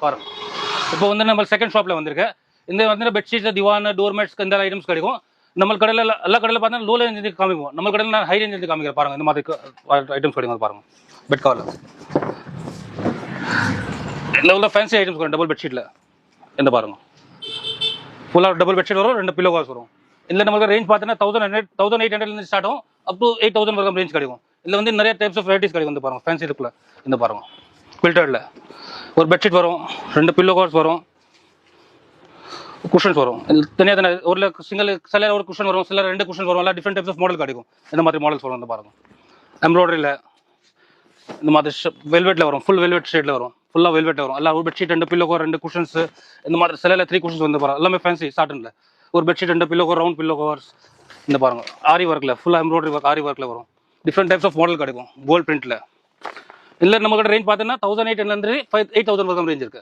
பாருங்க. இப்போ வந்து நம்ம செகண்ட் ஷாப்ல வந்திருக்கு. இந்த வந்து பெட்ஷீட்ஸ், திவான், டோர்மேட்ஸ் இந்த ஐட்டம்ஸ் கிடைக்கும். நம்ம கடையில் எல்லா கடையில் பார்த்தா லோ ரேஞ்ச் காமிப்போம். நம்ம கடையில் நான் ஹை ரேஞ்ச் காமிக்கிறேன் பாருங்க. இந்த மாதிரி ஐட்டம்ஸ் கிடைக்கும் பாருங்க. பெட் கவர்ல இந்த உள்ள ஃபேன்சி ஐட்டம்ஸ் வரும். டபுள் பெட்ஷீட்ல இந்த பாருங்க. ஃபுல்லாக டபுள் பெட்ஷீட் வரும், 2 பில்லோ கவர்ஸ் வரும். இதில் நம்மளுக்கு ரேஞ்ச் பார்த்தீங்கன்னா 1800 ஸ்டார்ட் ஆகும், அப் டு 8000 வரைக்கும் ரேஞ்ச் கிடைக்கும். இதில் வந்து நிறைய டைப்ஸ் ஆஃப் வெரைட்டிஸ் கிடைக்கும். இந்த பாருங்க ஃபேன்சி லுக்கில் இந்த பாருங்க. ஃபில்டர்ல ஒரு பெட்ஷீட் வரும், 2 பில்லோ கவர்ஸ் வரும், குஷன்ஸ் வரும். தனியாக ஒரு சிங்கிள் சில ஒரு குஷன் வரும், சில 2 குஷன் வரும். எல்லாம் டிஃப்ரெண்ட் டைப்ஸ் ஆஃப் மாடல் கிடைக்கும். இந்த மாதிரி மாடல்ஸ் வரும். இந்த பாருங்க எம்ப்ராய்டரியில் இந்த மாதிரி வெல்வெட்டில் வரும், ஃபுல் வெல்வெட் ஷேட்ல வரும், ஃபுல்லாக வெல்வெட் வரும். எல்லாம் ஒரு பெட்ஷீட், 2 பில்லோ கவர், 2 குஷன்ஸ் இந்த மாதிரி சில 3 குஷன்ஸ் வந்து பாருங்க. எல்லாமே ஃபேன்சி சாட்டன்ல ஒரு bedsheet, 2 pillow cover, round pillow covers இந்த பாருங்க. ஆரி ஒர்க்கில் ஃபுல்லாக எம்ப்ராய்டரி ஒர்க், ஆரி ஒர்க்கில் வரும். டிஃப்ரெண்ட் டைப்ஸ் ஆஃப் மாடல் கிடைக்கும் கோல்ட் பிரிண்ட்ல. இல்லை நம்ம கிட்ட ரேஞ்ச் பார்த்தீங்கன்னா 1800 8000 வரைக்கும் ரேஞ்ச் இருக்கு.